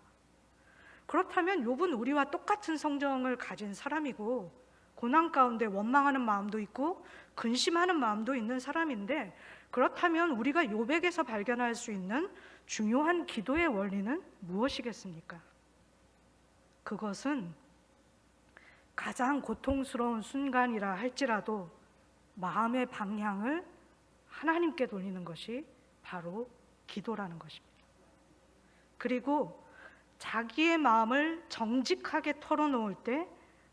그렇다면 욥은 우리와 똑같은 성정을 가진 사람이고 고난 가운데 원망하는 마음도 있고 근심하는 마음도 있는 사람인데, 그렇다면 우리가 욥에게서 발견할 수 있는 중요한 기도의 원리는 무엇이겠습니까? 그것은 가장 고통스러운 순간이라 할지라도 마음의 방향을 하나님께 돌리는 것이 바로 기도라는 것입니다. 그리고 자기의 마음을 정직하게 털어놓을 때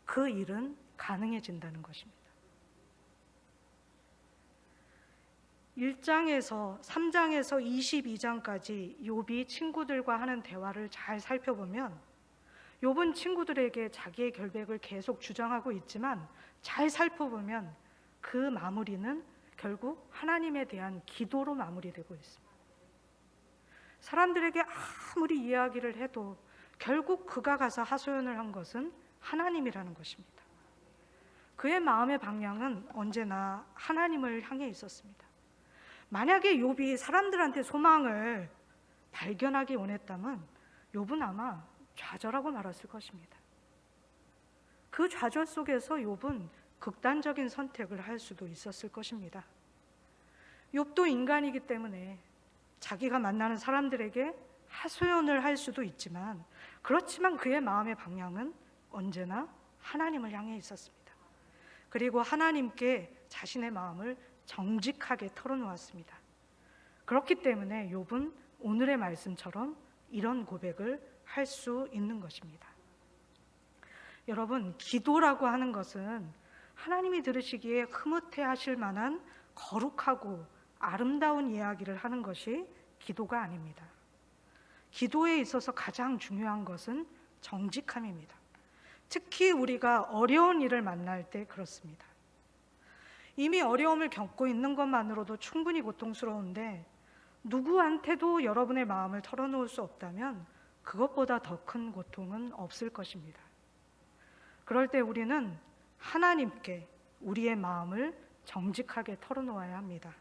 그 일은 가능해진다는 것입니다. 1장에서 3장에서 22장까지 욥이 친구들과 하는 대화를 잘 살펴보면 욥은 친구들에게 자기의 결백을 계속 주장하고 있지만 잘 살펴보면 그 마무리는 결국 하나님에 대한 기도로 마무리되고 있습니다. 사람들에게 아무리 이야기를 해도 결국 그가 가서 하소연을 한 것은 하나님이라는 것입니다. 그의 마음의 방향은 언제나 하나님을 향해 있었습니다. 만약에 욥이 사람들한테 소망을 발견하기 원했다면 욥은 아마 좌절하고 말았을 것입니다. 그 좌절 속에서 욥은 극단적인 선택을 할 수도 있었을 것입니다. 욥도 인간이기 때문에 자기가 만나는 사람들에게 하소연을 할 수도 있지만, 그렇지만 그의 마음의 방향은 언제나 하나님을 향해 있었습니다. 그리고 하나님께 자신의 마음을 정직하게 털어놓았습니다. 그렇기 때문에 욥은 오늘의 말씀처럼 이런 고백을 할 수 있는 것입니다. 여러분, 기도라고 하는 것은 하나님이 들으시기에 흐뭇해 하실 만한 거룩하고 아름다운 이야기를 하는 것이 기도가 아닙니다. 기도에 있어서 가장 중요한 것은 정직함입니다. 특히 우리가 어려운 일을 만날 때 그렇습니다. 이미 어려움을 겪고 있는 것만으로도 충분히 고통스러운데 누구한테도 여러분의 마음을 털어놓을 수 없다면 그것보다 더 큰 고통은 없을 것입니다. 그럴 때 우리는 하나님께 우리의 마음을 정직하게 털어놓아야 합니다.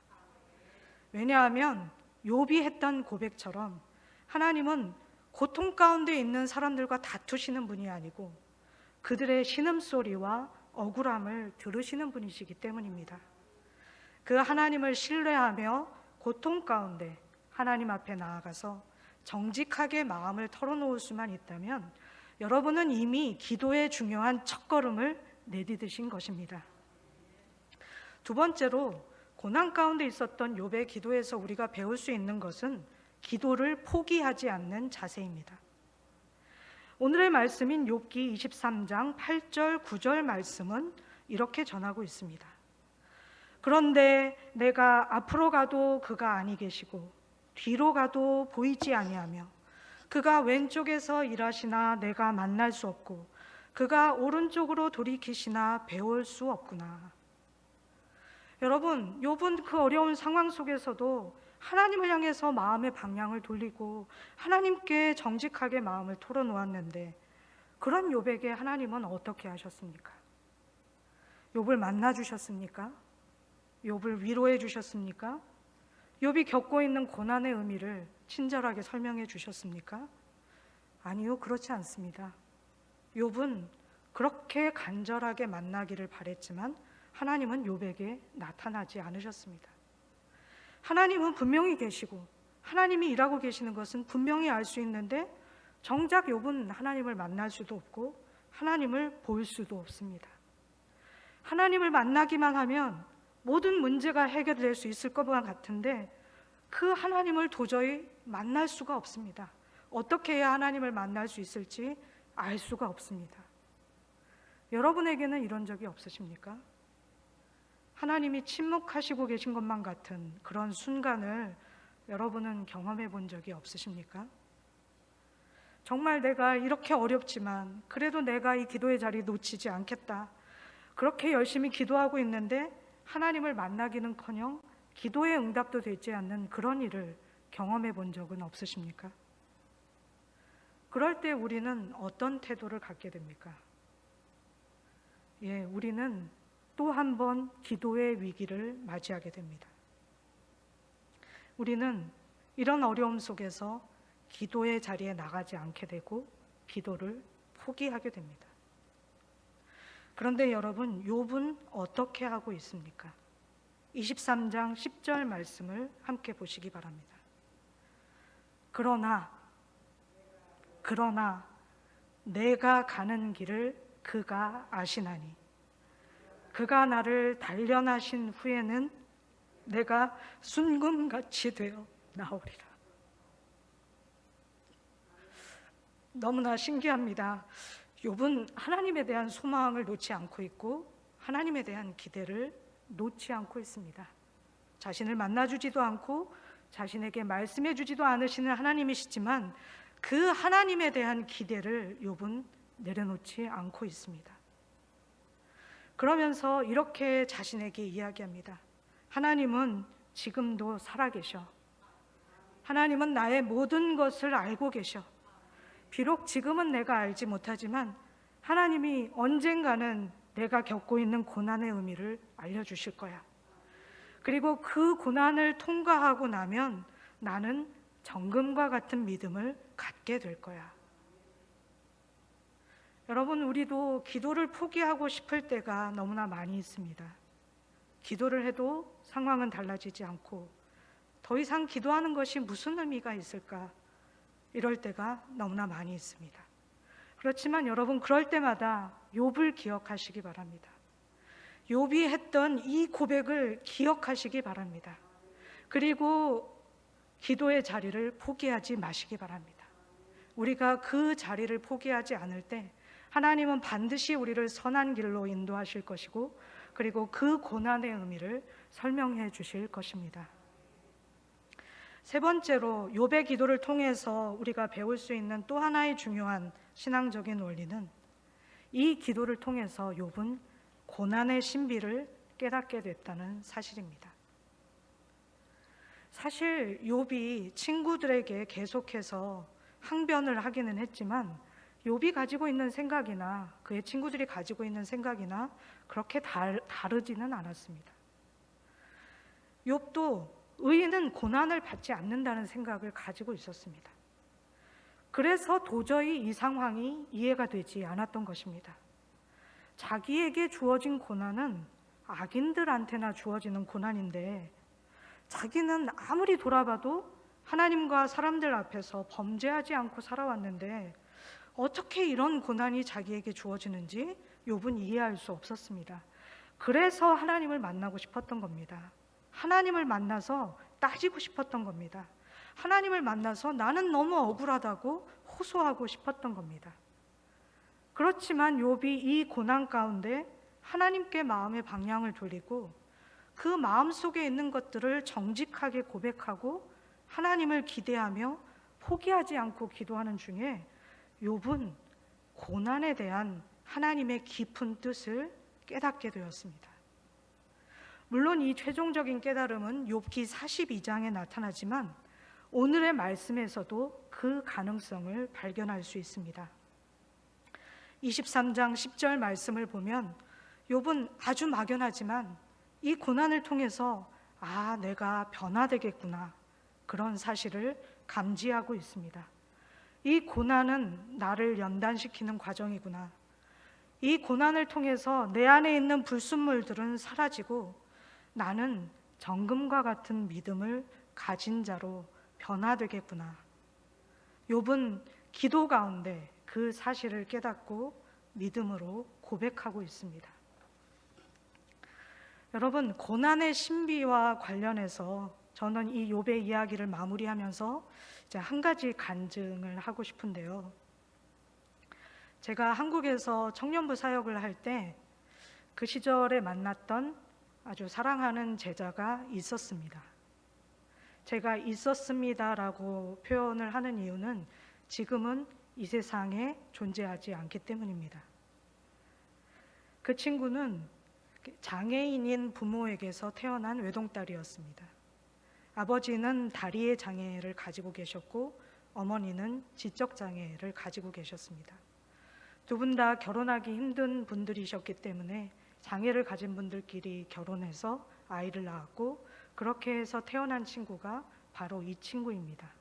왜냐하면 욥이 했던 고백처럼 하나님은 고통 가운데 있는 사람들과 다투시는 분이 아니고 그들의 신음소리와 억울함을 들으시는 분이시기 때문입니다. 그 하나님을 신뢰하며 고통 가운데 하나님 앞에 나아가서 정직하게 마음을 털어놓을 수만 있다면 여러분은 이미 기도의 중요한 첫걸음을 내디디신 것입니다. 두 번째로, 고난 가운데 있었던 욥의 기도에서 우리가 배울 수 있는 것은 기도를 포기하지 않는 자세입니다. 오늘의 말씀인 욥기 23장 8절 9절 말씀은 이렇게 전하고 있습니다. 그런데 내가 앞으로 가도 그가 아니 계시고 뒤로 가도 보이지 아니하며 그가 왼쪽에서 일하시나 내가 만날 수 없고 그가 오른쪽으로 돌이키시나 배울 수 없구나. 여러분, 욥은 그 어려운 상황 속에서도 하나님을 향해서 마음의 방향을 돌리고 하나님께 정직하게 마음을 털어놓았는데, 그런 욥에게 하나님은 어떻게 하셨습니까? 욥을 만나 주셨습니까? 욥을 위로해 주셨습니까? 욥이 겪고 있는 고난의 의미를 친절하게 설명해 주셨습니까? 아니요, 그렇지 않습니다. 욥은 그렇게 간절하게 만나기를 바랬지만 하나님은 욥에게 나타나지 않으셨습니다. 하나님은 분명히 계시고 하나님이 일하고 계시는 것은 분명히 알 수 있는데 정작 욥은 하나님을 만날 수도 없고 하나님을 볼 수도 없습니다. 하나님을 만나기만 하면 모든 문제가 해결될 수 있을 것만 같은데 그 하나님을 도저히 만날 수가 없습니다. 어떻게 해야 하나님을 만날 수 있을지 알 수가 없습니다. 여러분에게는 이런 적이 없으십니까? 하나님이 침묵하시고 계신 것만 같은 그런 순간을 여러분은 경험해 본 적이 없으십니까? 정말 내가 이렇게 어렵지만 그래도 내가 이 기도의 자리 놓치지 않겠다, 그렇게 열심히 기도하고 있는데 하나님을 만나기는커녕 기도의 응답도 되지 않는 그런 일을 경험해 본 적은 없으십니까? 그럴 때 우리는 어떤 태도를 갖게 됩니까? 우리는 또 한 번 기도의 위기를 맞이하게 됩니다. 우리는 이런 어려움 속에서 기도의 자리에 나가지 않게 되고 기도를 포기하게 됩니다. 그런데 여러분, 욥은 어떻게 하고 있습니까? 23장 10절 말씀을 함께 보시기 바랍니다. 그러나 내가 가는 길을 그가 아시나니 그가 나를 단련하신 후에는 내가 순금같이 되어 나오리라. 너무나 신기합니다. 욥은 하나님에 대한 소망을 놓지 않고 있고 하나님에 대한 기대를 놓지 않고 있습니다. 자신을 만나주지도 않고 자신에게 말씀해주지도 않으시는 하나님이시지만 그 하나님에 대한 기대를 욥은 내려놓지 않고 있습니다. 그러면서 이렇게 자신에게 이야기합니다. 하나님은 지금도 살아계셔. 하나님은 나의 모든 것을 알고 계셔. 비록 지금은 내가 알지 못하지만 하나님이 언젠가는 내가 겪고 있는 고난의 의미를 알려주실 거야. 그리고 그 고난을 통과하고 나면 나는 정금과 같은 믿음을 갖게 될 거야. 여러분, 우리도 기도를 포기하고 싶을 때가 너무나 많이 있습니다. 기도를 해도 상황은 달라지지 않고 더 이상 기도하는 것이 무슨 의미가 있을까? 이럴 때가 너무나 많이 있습니다. 그렇지만 여러분, 그럴 때마다 욥을 기억하시기 바랍니다. 욥이 했던 이 고백을 기억하시기 바랍니다. 그리고 기도의 자리를 포기하지 마시기 바랍니다. 우리가 그 자리를 포기하지 않을 때 하나님은 반드시 우리를 선한 길로 인도하실 것이고 그리고 그 고난의 의미를 설명해 주실 것입니다. 세 번째로 욥의 기도를 통해서 우리가 배울 수 있는 또 하나의 중요한 신앙적인 원리는 이 기도를 통해서 욥은 고난의 신비를 깨닫게 됐다는 사실입니다. 사실 욥이 친구들에게 계속해서 항변을 하기는 했지만 욥이 가지고 있는 생각이나 그의 친구들이 가지고 있는 생각이나 그렇게 다르지는 않았습니다. 욥도 의인은 고난을 받지 않는다는 생각을 가지고 있었습니다. 그래서 도저히 이 상황이 이해가 되지 않았던 것입니다. 자기에게 주어진 고난은 악인들한테나 주어지는 고난인데 자기는 아무리 돌아봐도 하나님과 사람들 앞에서 범죄하지 않고 살아왔는데 어떻게 이런 고난이 자기에게 주어지는지 욥은 이해할 수 없었습니다. 그래서 하나님을 만나고 싶었던 겁니다. 하나님을 만나서 따지고 싶었던 겁니다. 하나님을 만나서 나는 너무 억울하다고 호소하고 싶었던 겁니다. 그렇지만 욥이 이 고난 가운데 하나님께 마음의 방향을 돌리고 그 마음 속에 있는 것들을 정직하게 고백하고 하나님을 기대하며 포기하지 않고 기도하는 중에 욥은 고난에 대한 하나님의 깊은 뜻을 깨닫게 되었습니다. 물론 이 최종적인 깨달음은 욥기 42장에 나타나지만 오늘의 말씀에서도 그 가능성을 발견할 수 있습니다. 23장 10절 말씀을 보면 욥은 아주 막연하지만 이 고난을 통해서 내가 변화되겠구나 그런 사실을 감지하고 있습니다. 이 고난은 나를 연단시키는 과정이구나. 이 고난을 통해서 내 안에 있는 불순물들은 사라지고 나는 정금과 같은 믿음을 가진 자로 변화되겠구나. 욥은 기도 가운데 그 사실을 깨닫고 믿음으로 고백하고 있습니다. 여러분, 고난의 신비와 관련해서 저는 이 욥의 이야기를 마무리하면서 이제 한 가지 간증을 하고 싶은데요. 제가 한국에서 청년부 사역을 할 때 그 시절에 만났던 아주 사랑하는 제자가 있었습니다. 제가 있었습니다라고 표현을 하는 이유는 지금은 이 세상에 존재하지 않기 때문입니다. 그 친구는 장애인인 부모에게서 태어난 외동딸이었습니다. 아버지는 다리의 장애를 가지고 계셨고 어머니는 지적 장애를 가지고 계셨습니다. 두 분 다 결혼하기 힘든 분들이셨기 때문에 장애를 가진 분들끼리 결혼해서 아이를 낳았고, 그렇게 해서 태어난 친구가 바로 이 친구입니다.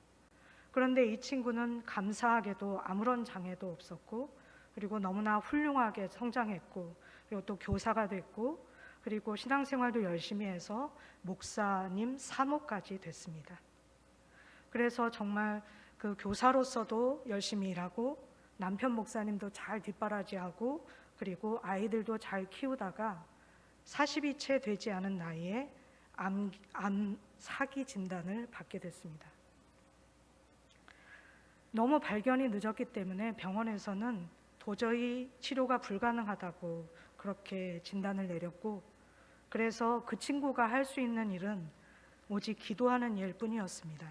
그런데 이 친구는 감사하게도 아무런 장애도 없었고, 그리고 너무나 훌륭하게 성장했고, 그리고 또 교사가 됐고, 그리고 신앙생활도 열심히 해서 목사님 사모까지 됐습니다. 그래서 정말 그 교사로서도 열심히 일하고, 남편 목사님도 잘 뒷바라지하고, 그리고 아이들도 잘 키우다가 40이 채 되지 않은 나이에 암 사기 진단을 받게 됐습니다. 너무 발견이 늦었기 때문에 병원에서는 도저히 치료가 불가능하다고 그렇게 진단을 내렸고, 그래서 그 친구가 할 수 있는 일은 오직 기도하는 일뿐이었습니다.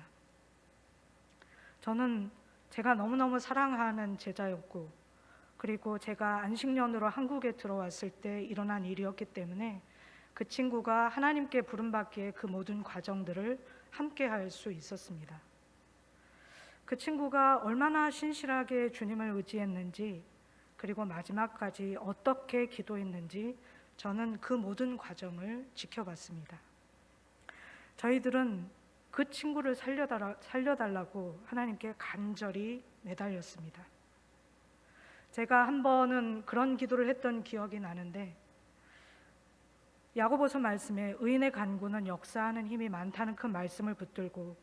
저는 제가 너무너무 사랑하는 제자였고, 그리고 제가 안식년으로 한국에 들어왔을 때 일어난 일이었기 때문에 그 친구가 하나님께 부름받기에 그 모든 과정들을 함께 할 수 있었습니다. 그 친구가 얼마나 신실하게 주님을 의지했는지, 그리고 마지막까지 어떻게 기도했는지 저는 그 모든 과정을 지켜봤습니다. 저희들은 그 친구를 살려달라고 하나님께 간절히 매달렸습니다. 제가 한 번은 그런 기도를 했던 기억이 나는데, 야고보서 말씀에 의인의 간구는 역사하는 힘이 많다는 그 말씀을 붙들고,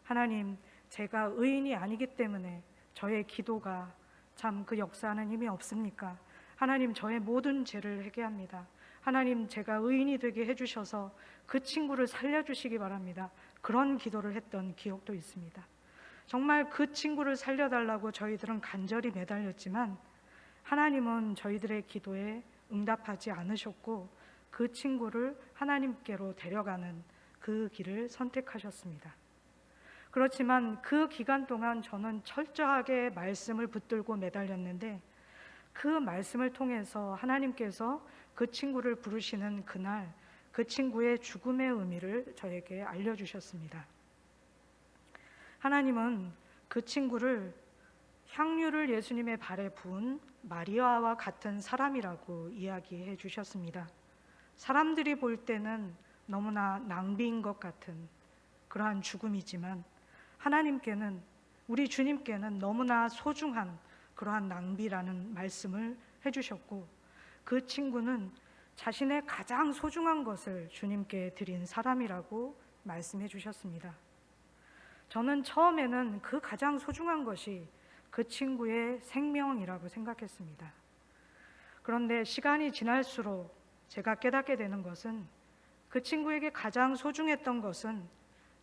하나님, 제가 의인이 아니기 때문에 저의 기도가 참 그 역사하는 힘이 없습니까? 하나님, 저의 모든 죄를 회개합니다. 하나님, 제가 의인이 되게 해주셔서 그 친구를 살려주시기 바랍니다. 그런 기도를 했던 기억도 있습니다. 정말 그 친구를 살려달라고 저희들은 간절히 매달렸지만 하나님은 저희들의 기도에 응답하지 않으셨고, 그 친구를 하나님께로 데려가는 그 길을 선택하셨습니다. 그렇지만 그 기간 동안 저는 철저하게 말씀을 붙들고 매달렸는데, 그 말씀을 통해서 하나님께서 그 친구를 부르시는 그날, 그 친구의 죽음의 의미를 저에게 알려주셨습니다. 하나님은 그 친구를 향유를 예수님의 발에 부은 마리아와 같은 사람이라고 이야기해 주셨습니다. 사람들이 볼 때는 너무나 낭비인 것 같은 그러한 죽음이지만, 하나님께는, 우리 주님께는 너무나 소중한 그러한 낭비라는 말씀을 해주셨고, 그 친구는 자신의 가장 소중한 것을 주님께 드린 사람이라고 말씀해 주셨습니다. 저는 처음에는 그 가장 소중한 것이 그 친구의 생명이라고 생각했습니다. 그런데 시간이 지날수록 제가 깨닫게 되는 것은, 그 친구에게 가장 소중했던 것은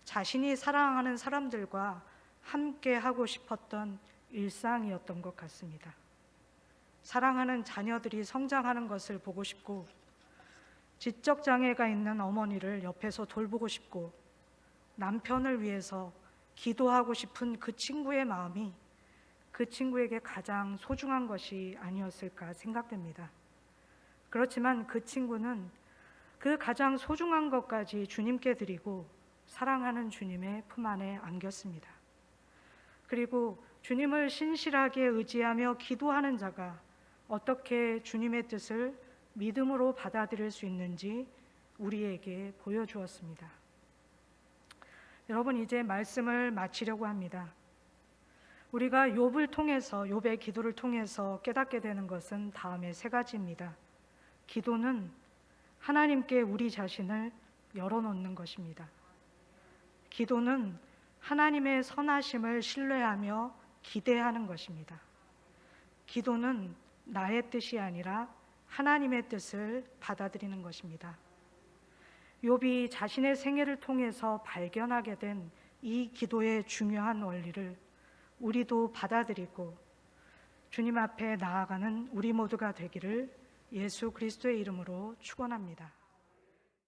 자신이 사랑하는 사람들과 함께 하고 싶었던 일상이었던 것 같습니다. 사랑하는 자녀들이 성장하는 것을 보고 싶고, 지적 장애가 있는 어머니를 옆에서 돌보고 싶고, 남편을 위해서 기도하고 싶은 그 친구의 마음이 그 친구에게 가장 소중한 것이 아니었을까 생각됩니다. 그렇지만 그 친구는 그 가장 소중한 것까지 주님께 드리고 사랑하는 주님의 품 안에 안겼습니다. 그리고 주님을 신실하게 의지하며 기도하는 자가 어떻게 주님의 뜻을 믿음으로 받아들일 수 있는지 우리에게 보여주었습니다. 여러분, 이제 말씀을 마치려고 합니다. 우리가 욥을 통해서, 욥의 기도를 통해서 깨닫게 되는 것은 다음의 세 가지입니다. 기도는 하나님께 우리 자신을 열어놓는 것입니다. 기도는 하나님의 선하심을 신뢰하며 기대하는 것입니다. 기도는 나의 뜻이 아니라 하나님의 뜻을 받아들이는 것입니다. 욥이 자신의 생애를 통해서 발견하게 된 이 기도의 중요한 원리를 우리도 받아들이고 주님 앞에 나아가는 우리 모두가 되기를 예수 그리스도의 이름으로 축원합니다.